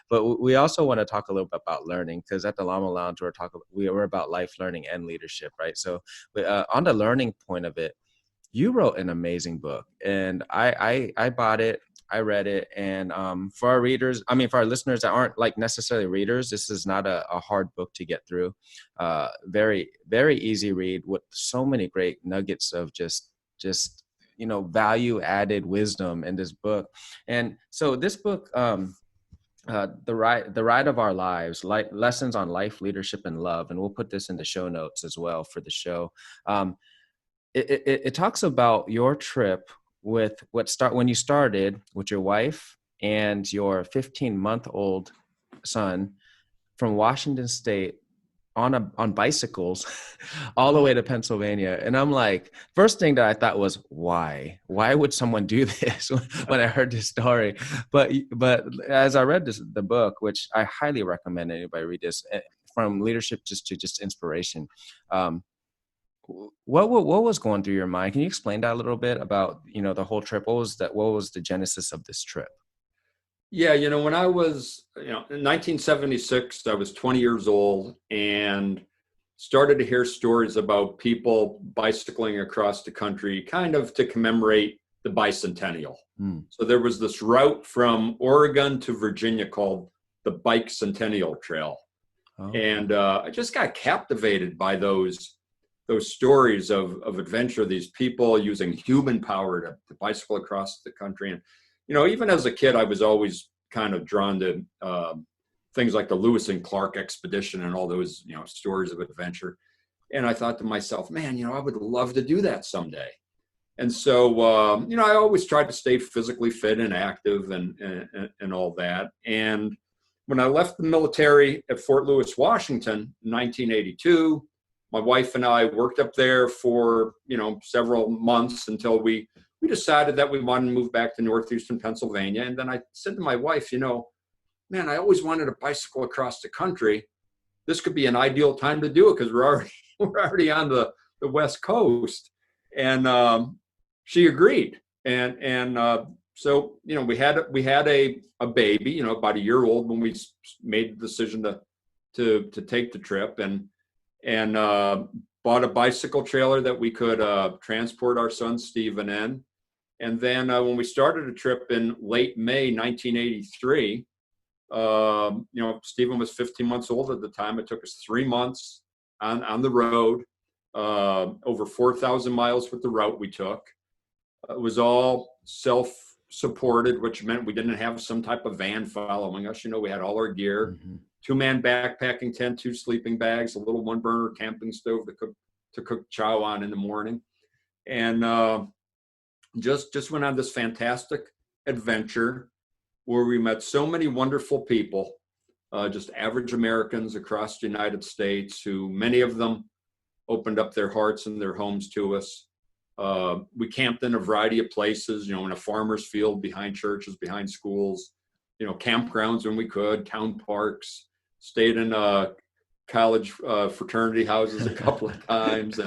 But we also want to talk a little bit about learning, because at the Llama Lounge, we're about life learning and leadership, right? So, on the learning point of it, you wrote an amazing book, and I bought it. I read it, and for our readers, I mean, for our listeners that aren't like necessarily readers, this is not a hard book to get through. Very, very easy read with so many great nuggets of just value added wisdom in this book. And so this book, the ride of our lives, like lessons on life, leadership, and love, and we'll put this in the show notes as well for the show. It talks about your trip with when you started with your wife and your 15-month-old son from Washington State on bicycles all the way to Pennsylvania. And I'm like, first thing that I thought was, why would someone do this when I heard this story? But as I read the book, which I highly recommend anybody read this, from leadership to just inspiration. What was going through your mind? Can you explain that a little bit about, the whole trip? What was the genesis of this trip? Yeah, when I was, in 1976, I was 20 years old and started to hear stories about people bicycling across the country, kind of to commemorate the bicentennial. So there was this route from Oregon to Virginia called the Bike Centennial Trail. Oh. And I just got captivated by those stories of adventure, these people using human power to bicycle across the country. And, even as a kid, I was always kind of drawn to things like the Lewis and Clark expedition and all those, stories of adventure. And I thought to myself, man, I would love to do that someday. And so, I always tried to stay physically fit and active and all that. And when I left the military at Fort Lewis, Washington, in 1982, my wife and I worked up there for, several months until we decided that we wanted to move back to northeastern Pennsylvania. And then I said to my wife, man, I always wanted to bicycle across the country. This could be an ideal time to do it because we're already on the West Coast. And she agreed. And so, we had a baby, about a year old when we made the decision to take the trip, and bought a bicycle trailer that we could transport our son Stephen in. And then when we started a trip in late May 1983, Stephen was 15 months old at the time. It took us 3 months on the road, over 4,000 miles with the route we took. It was all self-supported, which meant we didn't have some type of van following us. We had all our gear. Mm-hmm. 2-man backpacking tent, 2 sleeping bags, a little 1-burner camping stove to cook chow on in the morning. And just went on this fantastic adventure where we met so many wonderful people, just average Americans across the United States, who many of them opened up their hearts and their homes to us. We camped in a variety of places, in a farmer's field, behind churches, behind schools, campgrounds when we could, town parks, stayed in college fraternity houses a couple of times,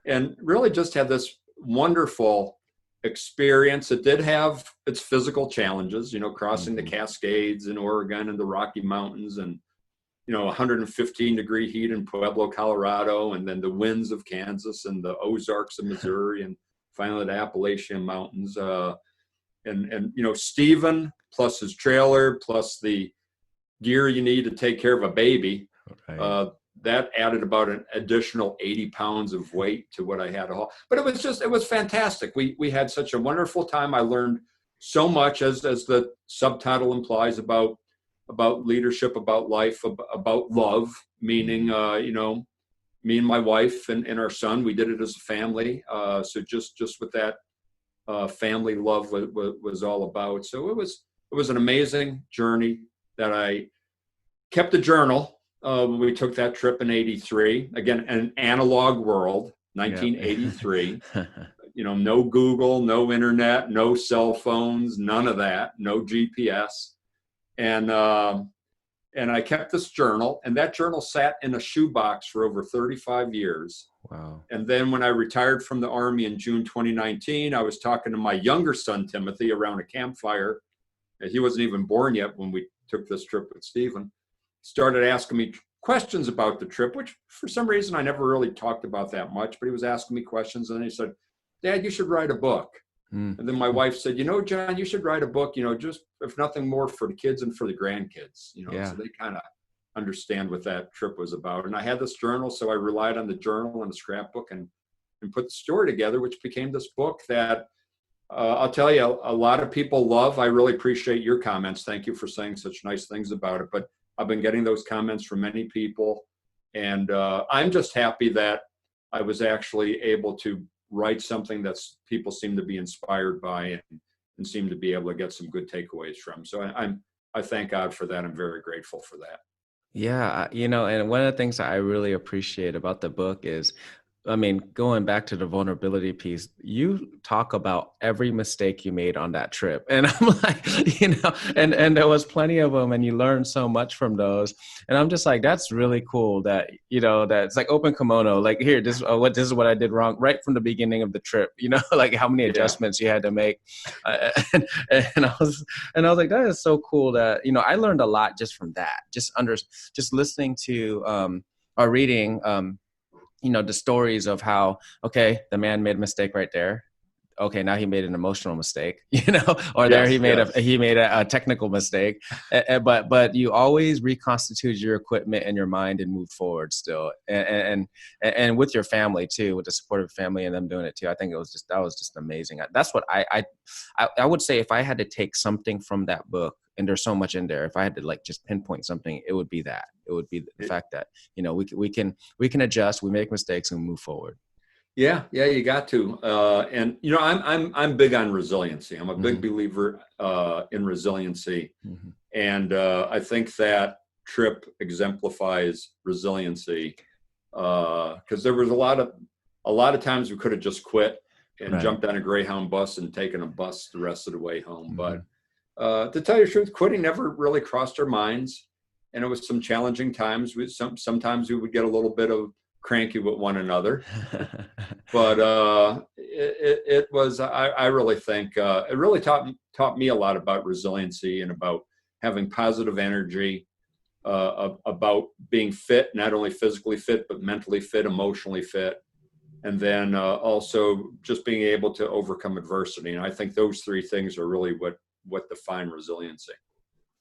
and really just had this wonderful experience. It did have its physical challenges, crossing the Cascades in Oregon and the Rocky Mountains, and 115-degree heat in Pueblo, Colorado, and then the winds of Kansas and the Ozarks of Missouri, and finally the Appalachian Mountains. And Stephen plus his trailer plus the gear you need to take care of a baby, right. That added about an additional 80 pounds of weight to what I had to haul. But it was fantastic. We had such a wonderful time. I learned so much, as the subtitle implies, about leadership, about life, about love, meaning, me and my wife and our son, we did it as a family. So just what that family love was all about. So it was an amazing journey that I kept a journal when we took that trip in 83. Again, an analog world, 1983. Yep. No Google, no internet, no cell phones, none of that, no GPS. And and I kept this journal, and that journal sat in a shoebox for over 35 years. Wow. And then when I retired from the Army in June 2019, I was talking to my younger son, Timothy, around a campfire. He wasn't even born yet when we took this trip with Stephen. Started asking me questions about the trip, which for some reason I never really talked about that much, but he was asking me questions. And then he said, Dad, you should write a book. And then my wife said, John, you should write a book, just if nothing more for the kids and for the grandkids, Yeah. so they kind of understand what that trip was about. And I had this journal, so I relied on the journal and the scrapbook and put the story together, which became this book that I'll tell you, a lot of people love. I really appreciate your comments. Thank you for saying such nice things about it. But I've been getting those comments from many people. And I'm just happy that I was actually able to write something that people seem to be inspired by and seem to be able to get some good takeaways from. So I thank God for that. I'm very grateful for that. Yeah, and one of the things that I really appreciate about the book is, going back to the vulnerability piece, you talk about every mistake you made on that trip. And I'm like, and there was plenty of them, and you learned so much from those. And I'm just like, that's really cool that, that it's like open kimono, like, here, this is what I did wrong right from the beginning of the trip, like how many adjustments you had to make. And I was like, that is so cool that, I learned a lot just from that, just listening to, or reading, the stories of how, okay, the man made a mistake right there. Okay, now he made an emotional mistake, or there he made a technical mistake, but you always reconstitute your equipment and your mind and move forward still, and with your family too, with the support of family and them doing it too. I think that was just amazing. That's what I would say, if I had to take something from that book, and there's so much in there, if I had to like just pinpoint something, it would be that. It would be the fact that we can adjust, we make mistakes, and move forward. Yeah, you got to. And I'm big on resiliency. I'm a big believer in resiliency, and I think that trip exemplifies resiliency because there was a lot of times we could have just quit and jumped on a Greyhound bus and taken a bus the rest of the way home. But to tell you the truth, quitting never really crossed our minds, and it was some challenging times. Sometimes we would get a little bit of cranky with one another, but it was, I really think it really taught me a lot about resiliency and about having positive energy, about being fit, not only physically fit, but mentally fit, emotionally fit. And then also just being able to overcome adversity. And I think those three things are really what define resiliency.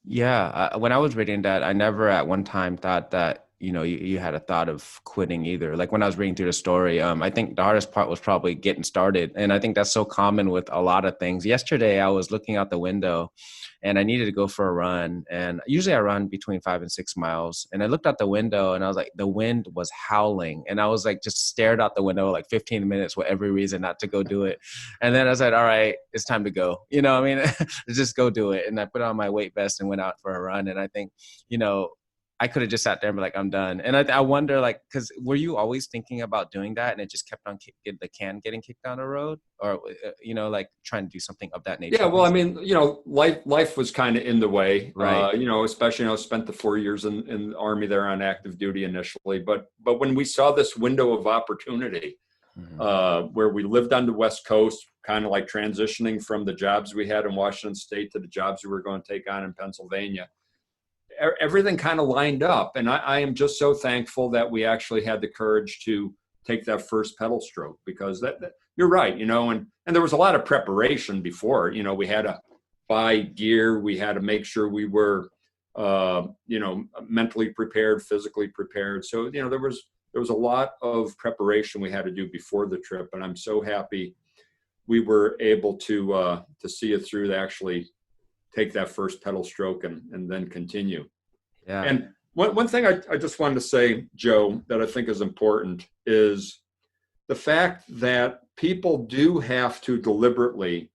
Yeah. When I was reading that, I never at one time thought that, you had a thought of quitting either. Like when I was reading through the story, I think the hardest part was probably getting started. And I think that's so common with a lot of things. Yesterday, I was looking out the window and I needed to go for a run. And usually I run between 5 and 6 miles. And I looked out the window and I was like, the wind was howling. And I was like, just stared out the window like 15 minutes with every reason not to go do it. And then I said, all right, it's time to go. Just go do it. And I put on my weight vest and went out for a run. And I think, I could have just sat there and be like, I'm done. And I wonder, like, because were you always thinking about doing that and it just kept on the can getting kicked down the road, or, like trying to do something of that nature? Yeah, well, I mean, life was kind of in the way, right? Especially, spent the 4 years in the Army there on active duty initially. But when we saw this window of opportunity, where we lived on the West Coast, kind of like transitioning from the jobs we had in Washington State to the jobs we were going to take on in Pennsylvania, everything kind of lined up. And I am just so thankful that we actually had the courage to take that first pedal stroke, because that you're right, and there was a lot of preparation before. We had to buy gear, we had to make sure we were mentally prepared, physically prepared. So there was a lot of preparation we had to do before the trip, and I'm so happy we were able to see it through, to actually take that first pedal stroke and then continue. Yeah. And one thing I just wanted to say, Joe, that I think is important is the fact that people do have to deliberately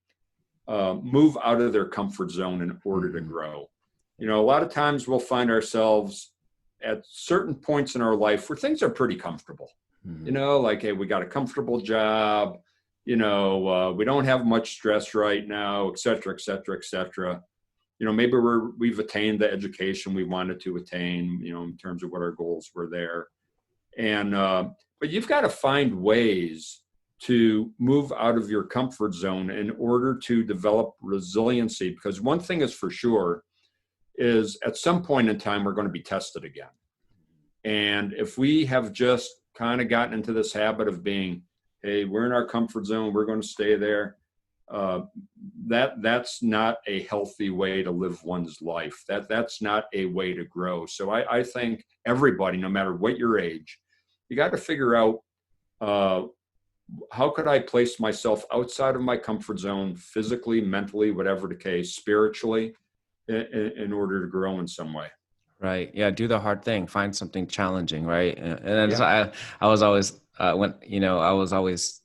move out of their comfort zone in order to grow. A lot of times we'll find ourselves at certain points in our life where things are pretty comfortable. Like, hey, we got a comfortable job, we don't have much stress right now, et cetera, et cetera, et cetera. maybe we've attained the education we wanted to attain, in terms of what our goals were there. And, but you've got to find ways to move out of your comfort zone in order to develop resiliency. Because one thing is for sure is at some point in time, we're going to be tested again. And if we have just kind of gotten into this habit of being, hey, we're in our comfort zone, we're going to stay there, that's not a healthy way to live one's life. That's not a way to grow. So I think everybody, no matter what your age, you got to figure out, how could I place myself outside of my comfort zone, physically, mentally, whatever the case, spiritually, in order to grow in some way. Right. Yeah. Do the hard thing. Find something challenging. Right. And Yeah. I was always, I was always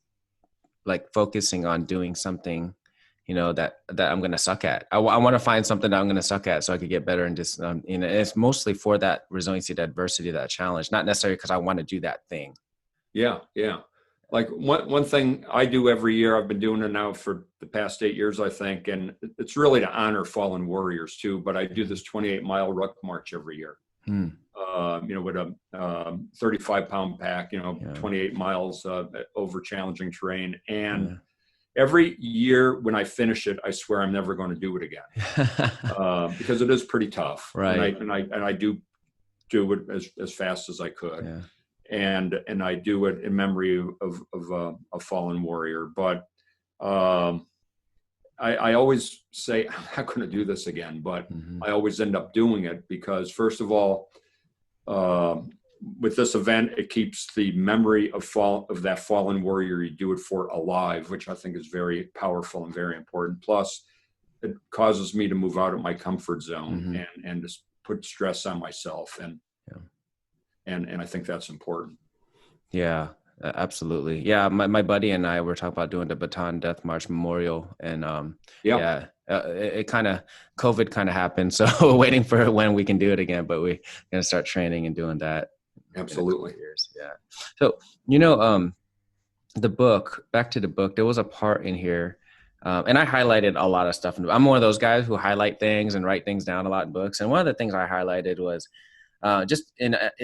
like focusing on doing something, that I'm going to suck at. I want to find something that I'm going to suck at so I could get better. And just, it's mostly for that resiliency, that adversity, that challenge, not necessarily because I want to do that thing. Yeah. Yeah. Like one thing I do every year, I've been doing it now for the past 8 years, I think, and it's really to honor fallen warriors too. But I do this 28-mile ruck march every year, Hmm. with a 35-pound pack, 28 miles over challenging terrain. And every year when I finish it, I swear I'm never going to do it again, because it is pretty tough. Right. And I do it as fast as I could. Yeah. And I do it in memory of a fallen warrior. But I always say, I'm not going to do this again, but I always end up doing it because, first of all, with this event, it keeps the memory of that fallen warrior you do it for alive, which I think is very powerful and very important. Plus, it causes me to move out of my comfort zone and just put stress on myself. And I think that's important. Yeah, absolutely. Yeah. My buddy and I were talking about doing the Bataan Death March Memorial, and it kind of, COVID kind of happened. So we're waiting for when we can do it again, but we're going to start training and doing that. Absolutely. Years. Yeah. So, the book, back to the book, there was a part in here, and I highlighted a lot of stuff. I'm one of those guys who highlight things and write things down a lot in books. And one of the things I highlighted was, it's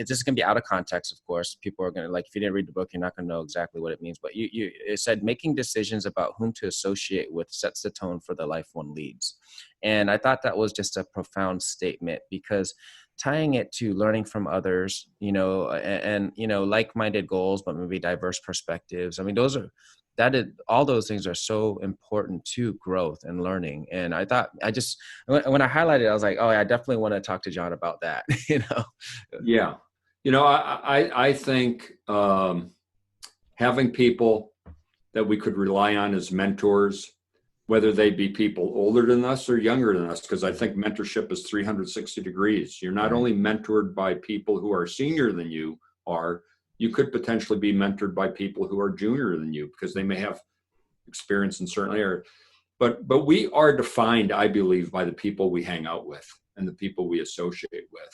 just going to be out of context, of course. People are going to, like, if you didn't read the book, you're not going to know exactly what it means. But it said, making decisions about whom to associate with sets the tone for the life one leads. And I thought that was just a profound statement, because tying it to learning from others, and like-minded goals, but maybe diverse perspectives. I mean, all those things are so important to growth and learning. And I thought, when I highlighted it, I was like, oh, I definitely want to talk to John about that. Yeah. I think having people that we could rely on as mentors, whether they be people older than us or younger than us, because I think mentorship is 360 degrees. You're not only mentored by people who are senior than you are, you could potentially be mentored by people who are junior than you, because they may have experience in certain areas. But we are defined, I believe, by the people we hang out with and the people we associate with.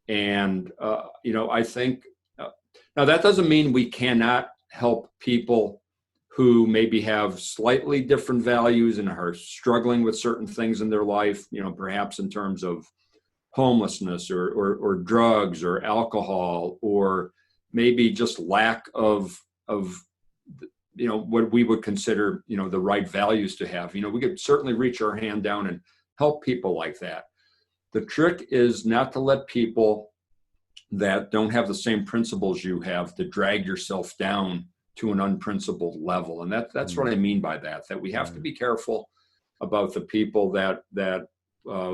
And, I think, now that doesn't mean we cannot help people who maybe have slightly different values and are struggling with certain things in their life, perhaps in terms of homelessness or drugs or alcohol, or maybe just lack of what we would consider, the right values to have. We could certainly reach our hand down and help people like that. The trick is not to let people that don't have the same principles you have to drag yourself down to an unprincipled level. And that's what I mean by that we have to be careful about the people that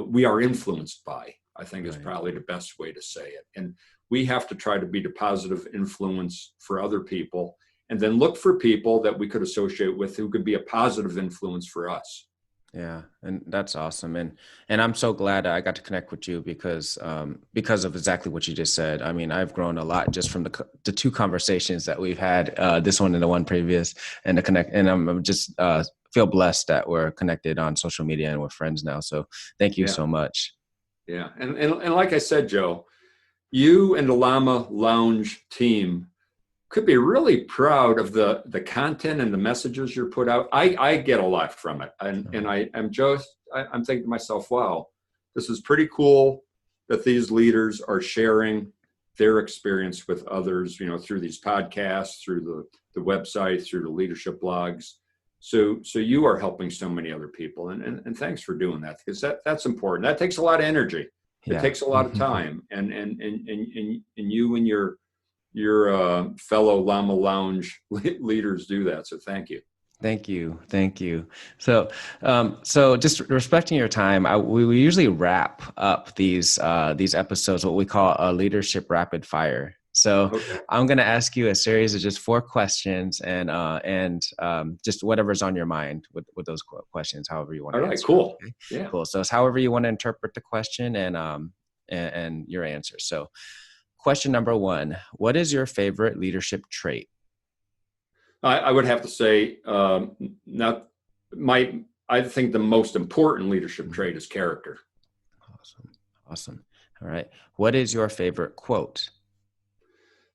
we are influenced by, I think is probably the best way to say it. And we have to try to be the positive influence for other people, and then look for people that we could associate with who could be a positive influence for us. Yeah. And that's awesome. And I'm so glad I got to connect with you because of exactly what you just said. I mean, I've grown a lot just from the two conversations that we've had, this one and the one previous, and I'm just feel blessed that we're connected on social media and we're friends now. So thank you so much. Yeah. And like I said, Joe, you and the Llama Lounge team could be really proud of the content and the messages you're put out. I get a lot from it. And I'm just I'm thinking to myself, wow, this is pretty cool that these leaders are sharing their experience with others, through these podcasts, through the website, through the leadership blogs. So you are helping so many other people, and thanks for doing that, because that's important. That takes a lot of energy. It takes a lot of time, and you and your fellow Llama Lounge leaders do that. So thank you. Thank you. Thank you. So, so just respecting your time, we usually wrap up these episodes, what we call a leadership rapid fire. So Okay. I'm going to ask you a series of just 4 questions, and just whatever's on your mind with those questions, however you want to All right, answer. cool. Okay? Yeah. Cool. So it's however you want to interpret the question and your answer. So question number 1, what is your favorite leadership trait? I would have to say, I think the most important leadership trait is character. Awesome. All right. What is your favorite quote?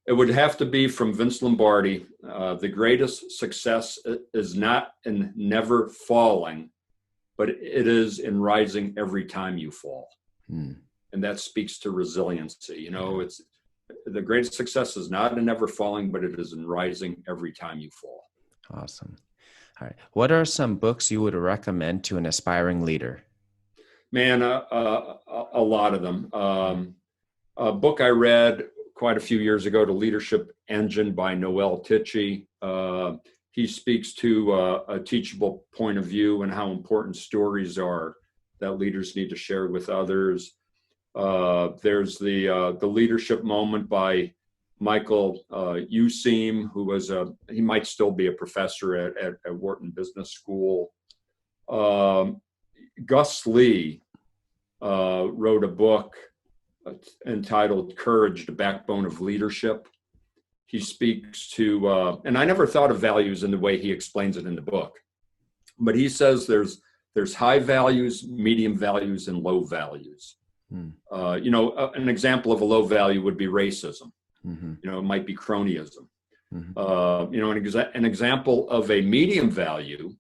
It would have to be from Vince Lombardi. The greatest success is not in never falling, but it is in rising every time you fall. And that speaks to resiliency. It's the greatest success is not in never falling, but it is in rising every time you fall. Awesome. All right. What are some books you would recommend to an aspiring leader? Man, a lot of them. A book I read quite a few years ago, The Leadership Engine by Noel Tichy. He speaks to a teachable point of view and how important stories are that leaders need to share with others. There's the Leadership Moment by Michael Useem, who he might still be a professor at Wharton Business School. Gus Lee wrote a book entitled Courage, the Backbone of Leadership. He speaks to, and I never thought of values in the way he explains it in the book, but he says there's high values, medium values, and low values. An example of a low value would be racism. It might be cronyism. An example of a medium value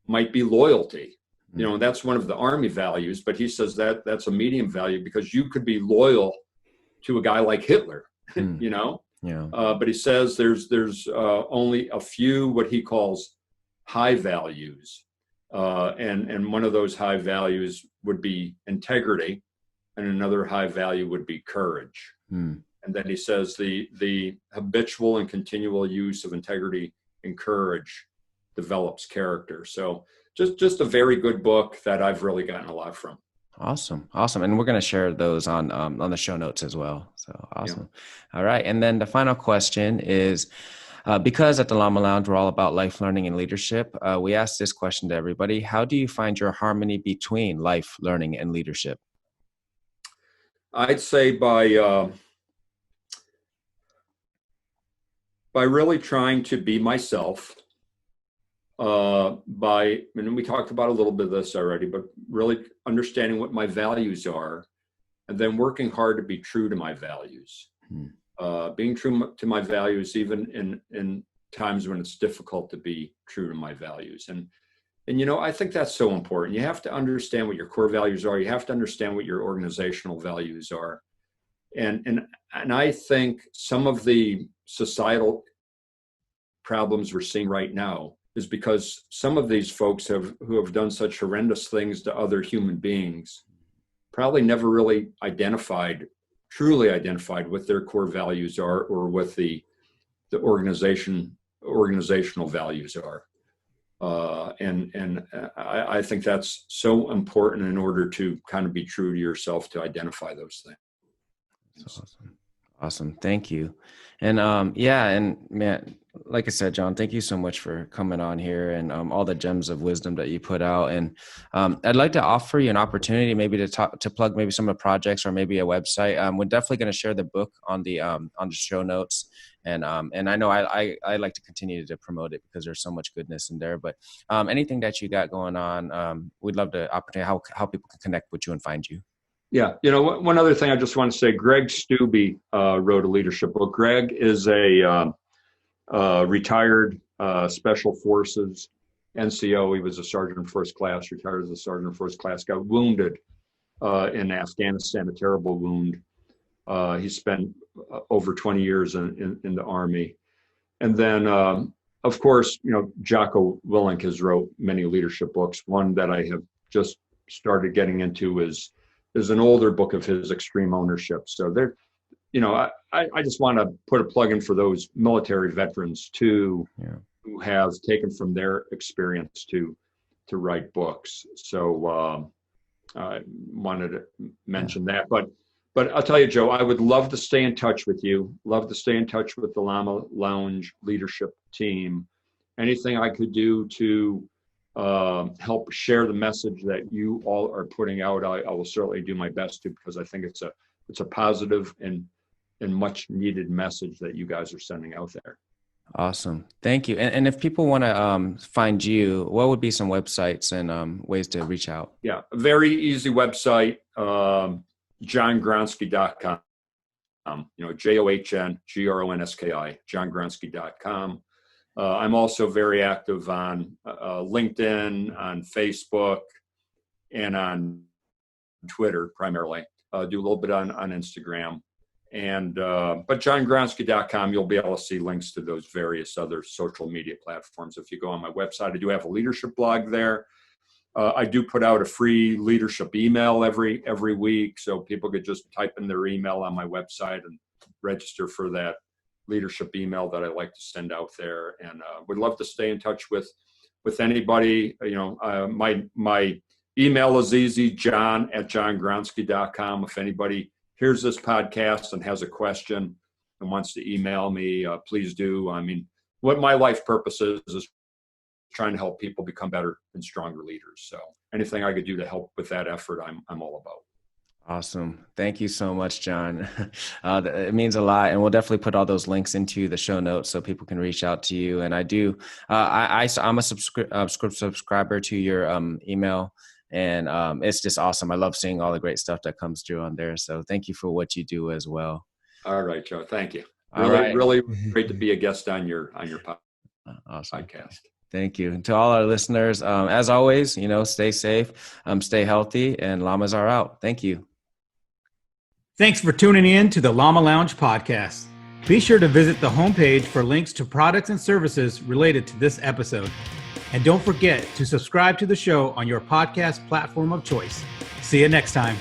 might be loyalty. That's one of the Army values, but he says that's a medium value because you could be loyal to a guy like Hitler, but he says there's only a few what he calls high values. And one of those high values would be integrity, and another high value would be courage. And then he says the habitual and continual use of integrity and courage develops character. So just a very good book that I've really gotten a lot from. Awesome. And we're going to share those on the show notes as well. So awesome. Yeah. All right. And then the final question is, because at the Llama Lounge, we're all about life learning and leadership. We ask this question to everybody. How do you find your harmony between life learning and leadership? I'd say by really trying to be myself, and we talked about a little bit of this already, but really understanding what my values are, and then working hard to be true to my values. Being true to my values, even in times when it's difficult to be true to my values. And I think that's so important. You have to understand what your core values are. You have to understand what your organizational values are. And I think some of the societal problems we're seeing right now is because some of these folks who have done such horrendous things to other human beings probably never really truly identified what their core values are, or what the organizational values are. And I think that's so important in order to kind of be true to yourself, to identify those things. That's awesome. Thank you. And and man, like I said, John, thank you so much for coming on here and all the gems of wisdom that you put out. And I'd like to offer you an opportunity maybe to plug maybe some of the projects or maybe a website. We're definitely going to share the book on the show notes. And I know I like to continue to promote it because there's so much goodness in there. But anything that you got going on, we'd love the opportunity how people can connect with you and find you. Yeah. One other thing I just want to say, Greg Stubbe wrote a leadership book. Greg is a retired special forces NCO. He was a sergeant first class, retired as a sergeant first class, got wounded in Afghanistan, a terrible wound. He spent over 20 years in the Army. And then, of course, Jocko Willink has wrote many leadership books. One that I have just started getting into is an older book of his, Extreme Ownership. So there, I just want to put a plug in for those military veterans too, who have taken from their experience to write books. So I wanted to mention that. But I'll tell you, Joe, I would love to stay in touch with you. Love to stay in touch with the Llama Lounge leadership team. Anything I could do to help share the message that you all are putting out, I will certainly do my best to, because I think it's a positive and much needed message that you guys are sending out there. Awesome. Thank you. And if people want to find you, what would be some websites and ways to reach out? Yeah, a very easy website, johngronski.com. JOHNGRONSKI, johngronski.com. I'm also very active on LinkedIn, on Facebook, and on Twitter primarily. Do a little bit on Instagram. But johngronski.com, you'll be able to see links to those various other social media platforms. If you go on my website, I do have a leadership blog there. I do put out a free leadership email every week, so people could just type in their email on my website and register for that leadership email that I like to send out there. And would love to stay in touch with anybody. My email is easy, john@johngronski.com. If anybody hears this podcast and has a question and wants to email me, please do. I mean, what my life purpose is trying to help people become better and stronger leaders. So anything I could do to help with that effort, I'm all about. Awesome. Thank you so much, John. It means a lot. And we'll definitely put all those links into the show notes so people can reach out to you. And I do, I'm a subscriber to your email. And it's just awesome. I love seeing all the great stuff that comes through on there. So thank you for what you do as well. All right, Joe. Thank you. Really, really great to be a guest on your awesome podcast. Thank you. And to all our listeners, as always, stay safe, stay healthy, and llamas are out. Thank you. Thanks for tuning in to the Llama Lounge podcast. Be sure to visit the homepage for links to products and services related to this episode. And don't forget to subscribe to the show on your podcast platform of choice. See you next time.